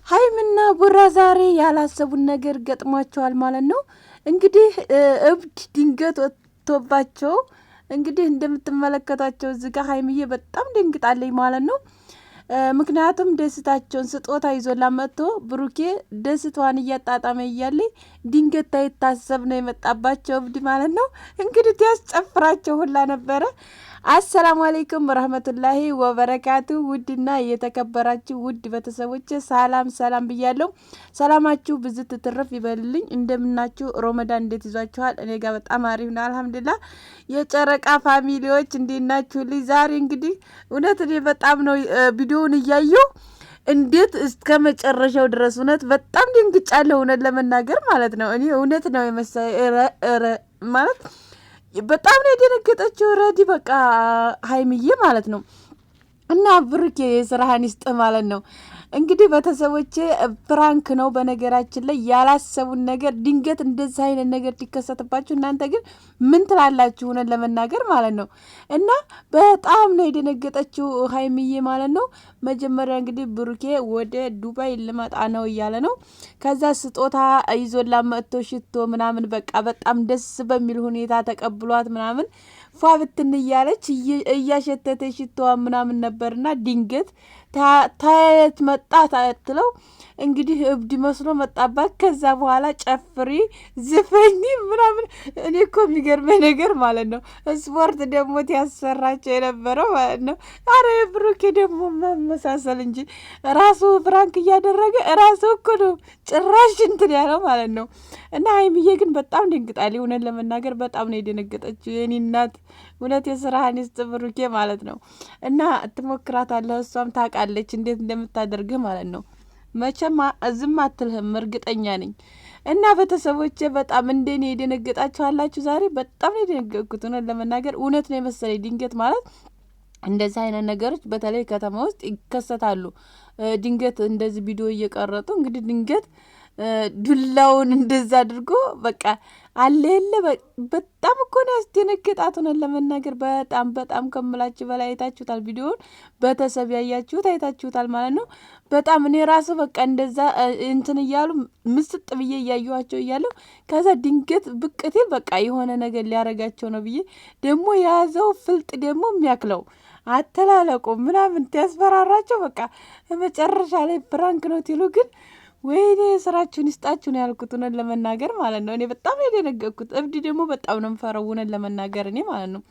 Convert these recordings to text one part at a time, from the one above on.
ሀይምና ቡራ ዛሬ ያላሰቡን ነገር ገጥሟቸዋል ማለት ነው። እንግዲህ እብድ ድንገት ወጥቶባቸው እንግዲህ እንደምትመለከቷቸው እዚህ ጋር ሀይምዬ በጣም ደንግጣለች ማለት ነው። ምክንያቱም ደስታቸውን ስጦታ ይዞላ መጥቶ ብሩኬ ደስታዋን እያጣጣመ እያለ ድንገት ታይታሰብ ነው የመጣባቸው እብድ ማለት ነው። እንግዲህ ያስጨፍራቸው ሁላ ነበረ። አሰላሙ አለይኩም ረህመቱላሂ ወበረካቱ። ውድና የተከበራችሁ ውድ ቤተሰቦች ሰላም ሰላም ብያለሁ። ሰላማችሁ ብዝት ትርፍ ይበልልኝ። እንደምናችሁ ሮመዳን እንዴት ይዟችኋል? እኔ ጋር በጣም አሪፍ ነው አልሐምዱሊላህ። የጨረቃ ፋሚሊዎች እንዴት ናችሁ? ዛሬ እንግዲህ እውነት እኔ በጣም ነው ቪዲዮውን እያየሁ እንዴት እስከ መጨረሻው ድረስ እውነት በጣም ድንግጫለሁ። እውነት ለመናገር ማለት ነው እኔ እውነት ነው የመሰለ ማለት በጣም ነው የደነገጠችው። ረዲ በቃ ሀይምዬ ማለት ነው። እና ብሩኬ የስራህን ይስጥ ማለት ነው። እንግዲህ ቤተሰቦቼ ፕራንክ ነው በነገራችን ላይ ያላሰቡን ነገር ድንገት እንደዚህ አይነት ነገር ሲከሰትባችሁ እናንተ ግን ምን ትላላችሁ? ሆነን ለመናገር ማለት ነው። እና በጣም ነው የደነገጠችው ሀይሚዬ ማለት ነው። መጀመሪያ እንግዲህ ብሩኬ ወደ ዱባይ ልመጣ ነው እያለ ነው። ከዛ ስጦታ ይዞላ መጥቶ ሽቶ ምናምን በቃ በጣም ደስ በሚል ሁኔታ ተቀብሏት ምናምን ፏ ብትን እያለች እያሸተተ ሽቶዋ ምናምን ነበርና ድንገት ታየት መጣ ታየትለው እንግዲህ እብድ መስሎ መጣባት። ከዛ በኋላ ጨፍሪ ዝፈኝ ምናምን። እኔ እኮ የሚገርመኝ ነገር ማለት ነው ስፖርት ደግሞ ያሰራቸው የነበረው ማለት ነው። አረ ብሩኬ ደግሞ መመሳሰል እንጂ ራሱ ፍራንክ እያደረገ ራሱ እኮ ነው ጭራሽ እንትን ያለው ማለት ነው። እና ሀይሚዬ ግን በጣም ደንግጣለች። እውነት ለመናገር በጣም ነው የደነገጠችው። የኔ እናት እውነት የስራህን ይስጥ ብሩኬ ማለት ነው። እና ትሞክራታለህ፣ እሷም ታውቃለች እንዴት እንደምታደርግህ ማለት ነው። መቼም ዝም አትልህም እርግጠኛ ነኝ። እና ቤተሰቦቼ በጣም እንደኔ የደነገጣችሁ አላችሁ? ዛሬ በጣም ነው የደነገጥኩት። እውነት ለመናገር እውነት ነው የመሰለኝ። ድንገት ማለት እንደዚህ አይነት ነገሮች በተለይ ከተማ ውስጥ ይከሰታሉ። ድንገት እንደዚህ ቪዲዮ እየቀረጡ እንግዲህ ድንገት ዱላውን እንደዛ አድርጎ በቃ አለ የለ በጣም እኮ ነው ያስደነገጣት። ሆነን ለመናገር በጣም በጣም ከምላችሁ በላይ አይታችሁታል። ቪዲዮውን ቤተሰብ ያያችሁት አይታችሁታል ማለት ነው። በጣም እኔ ራሱ በቃ እንደዛ እንትን እያሉ ምስጥ ብዬ እያየኋቸው እያለሁ ከዛ ድንገት ብቅቴል በቃ የሆነ ነገር ሊያረጋቸው ነው ብዬ ደግሞ የያዘው ፍልጥ ደግሞ የሚያክለው አተላለቁ ምናምን ያስፈራራቸው በቃ መጨረሻ ላይ ፕራንክ ነው ትሉ ግን ወይኔ ስራችሁን ይስጣችሁ ነው ያልኩት። እውነት ለመናገር ማለት ነው እኔ በጣም ነው የደነገጥኩት። እብድ ደግሞ በጣም ነው የምፈራው እውነት ለመናገር እኔ ማለት ነው።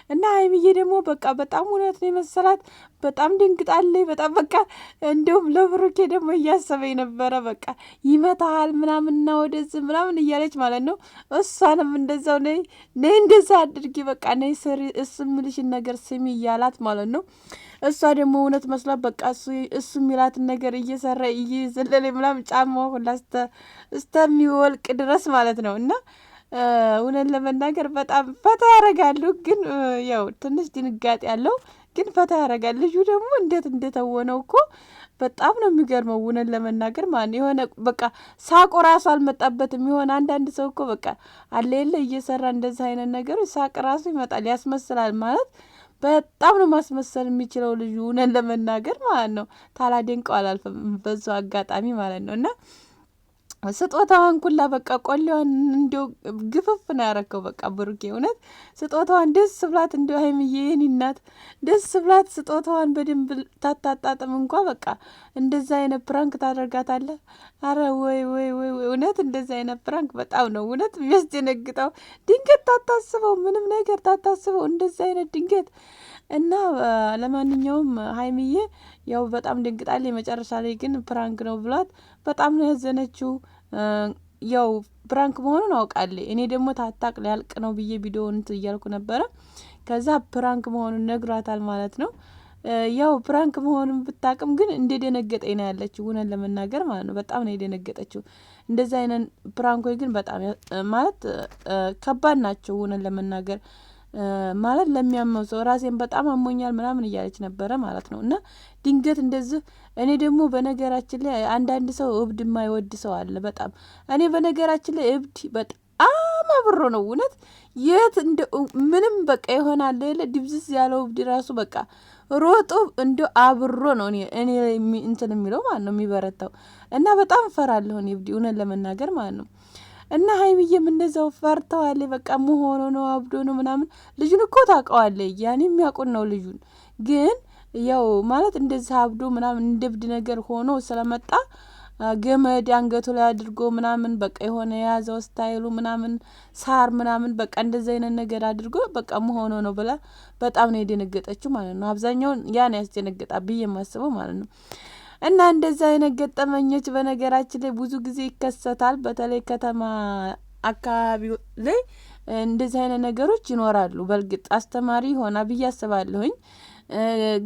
እና ሀይሚዬ ደግሞ በቃ በጣም እውነት ነው የመሰላት። በጣም ደንግጣለች። በጣም በቃ እንዲሁም ለብሩኬ ደግሞ እያሰበኝ ነበረ በቃ ይመታሃል ምናምንና ወደዚህ ምናምን እያለች ማለት ነው። እሷንም እንደዛው ነይ እንደዛ አድርጊ በቃ ነይ ስሪ እሱ የሚልሽን ነገር ስሚ እያላት ማለት ነው። እሷ ደግሞ እውነት መስላት በቃ እሱ የሚላትን ነገር እየሰራ እየዘለለ ምናምን ጫማዋ ሁላ እስተሚወልቅ ድረስ ማለት ነው። እና እውነት ለመናገር በጣም ፈታ ያደርጋሉ። ግን ያው ትንሽ ድንጋጤ ያለው ግን ፈታ ያደርጋል። ልጁ ደግሞ እንዴት እንደተወነው እኮ በጣም ነው የሚገርመው። እውነት ለመናገር ማለት ነው የሆነ በቃ ሳቁ ራሱ አልመጣበትም። የሆነ አንዳንድ ሰው እኮ በቃ አለ የለ እየሰራ እንደዚህ አይነት ነገሮች ሳቅ ራሱ ይመጣል ያስመስላል ማለት በጣም ነው ማስመሰል የሚችለው ልጁ እውነት ለመናገር ማለት ነው። ታላደንቀው አላልፍም በዛው አጋጣሚ ማለት ነው። እና ስጦታዋን ኩላ በቃ ቆሌዋን እንዲያው ግፍፍ ነው ያረከው በቃ ብሩኬ እውነት ስጦታዋን ደስ ብላት እንዲያው ሀይሚዬ የኔ እናት ደስ ብላት ስጦታዋን በደንብ ታታጣጥም እንኳ በቃ እንደዛ አይነት ፕራንክ ታደርጋታለህ? አረ ወይ ወይ ወይ እውነት እንደዛ አይነት ፕራንክ በጣም ነው እውነት የሚያስደነግጠው። ድንገት ታታስበው ምንም ነገር ታታስበው እንደዛ አይነት ድንገት እና ለማንኛውም ሀይሚዬ ያው በጣም ደንግጣለች። መጨረሻ ላይ ግን ፕራንክ ነው ብሏት በጣም ነው ያዘነችው። ያው ፕራንክ መሆኑን አውቃለች። እኔ ደግሞ ታታቅ ሊያልቅ ነው ብዬ ቪዲዮውን እያልኩ ነበረ። ከዛ ፕራንክ መሆኑን ነግሯታል ማለት ነው። ያው ፕራንክ መሆኑን ብታቅም ግን እንደደነገጠኝ ነው ያለችው እውነት ለመናገር ማለት ነው። በጣም ነው የደነገጠችው። እንደዚህ አይነት ፕራንኮች ግን በጣም ማለት ከባድ ናቸው እውነት ለመናገር ማለት ለሚያመው ሰው ራሴን በጣም አሞኛል ምናምን እያለች ነበረ ማለት ነው። እና ድንገት እንደዚህ እኔ ደግሞ በነገራችን ላይ አንዳንድ ሰው እብድ የማይወድ ሰው አለ በጣም እኔ በነገራችን ላይ እብድ በጣም አብሮ ነው እውነት የት እንደ ምንም በቃ ይሆናል የለ ድብዝዝ ያለው እብድ ራሱ በቃ ሮጦ እንዲ አብሮ ነው እኔ እንትን የሚለው ማለት ነው የሚበረታው። እና በጣም ፈራለሁ እኔ እብድ እውነት ለመናገር ማለት ነው። እና ሀይሚዬም እንደዛው ፈርተዋል። በቃ መሆኑ ነው አብዶ ነው ምናምን። ልጁን እኮ ታውቀዋለህ፣ ያኔ የሚያውቁን ነው ልጁን። ግን ያው ማለት እንደዚህ አብዶ ምናምን እንደ እብድ ነገር ሆኖ ስለመጣ ገመድ አንገቱ ላይ አድርጎ ምናምን በቃ የሆነ የያዘው ስታይሉ ምናምን ሳር ምናምን በቃ እንደዚህ አይነት ነገር አድርጎ በቃ መሆኑ ነው ብላ በጣም ነው የደነገጠችው ማለት ነው። አብዛኛውን ያን ያስደነገጣ ብዬ የማስበው ማለት ነው። እና እንደዛ አይነት ገጠመኞች በነገራችን ላይ ብዙ ጊዜ ይከሰታል። በተለይ ከተማ አካባቢ ላይ እንደዚህ አይነት ነገሮች ይኖራሉ። በእርግጥ አስተማሪ ይሆናል ብዬ አስባለሁኝ።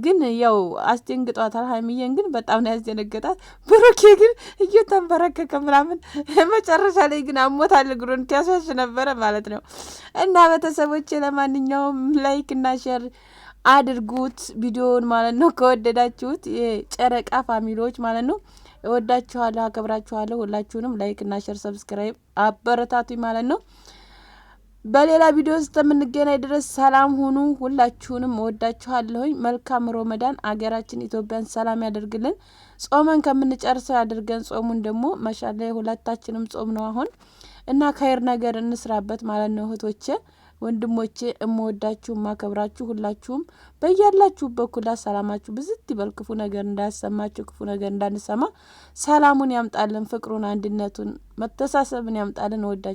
ግን ያው አስደንግጧታል። ሀይሚዬን ግን በጣም ነው ያስደነገጣት። ብሩኬ ግን እየተንበረከከ ምናምን መጨረሻ ላይ ግን አሞታል፣ እግሩን ያሻሽ ነበረ ማለት ነው። እና ቤተሰቦቼ ለማንኛውም ላይክ እና ሼር አድርጉት ቪዲዮውን ማለት ነው ከወደዳችሁት፣ የጨረቃ ፋሚሊዎች ማለት ነው። እወዳችኋለሁ፣ አከብራችኋለሁ። ሁላችሁንም ላይክ እና ሼር ሰብስክራይብ አበረታቱኝ ማለት ነው። በሌላ ቪዲዮ ውስጥ የምንገናኝ ድረስ ሰላም ሁኑ። ሁላችሁንም እወዳችኋለሁኝ። መልካም ሮመዳን፣ አገራችን ኢትዮጵያን ሰላም ያደርግልን። ጾመን ከምንጨርሰው ያድርገን። ጾሙን ደግሞ መሻላ ሁለታችንም ጾም ነው አሁን እና ከይር ነገር እንስራበት ማለት ነው። እህቶቼ ወንድሞቼ፣ እምወዳችሁ ማከብራችሁ ሁላችሁም በያላችሁበት ኩላ ሰላማችሁ ብዝት ይበል። ክፉ ነገር እንዳያሰማችሁ፣ ክፉ ነገር እንዳንሰማ ሰላሙን ያምጣልን፣ ፍቅሩን፣ አንድነቱን፣ መተሳሰብን ያምጣልን። እወዳችሁ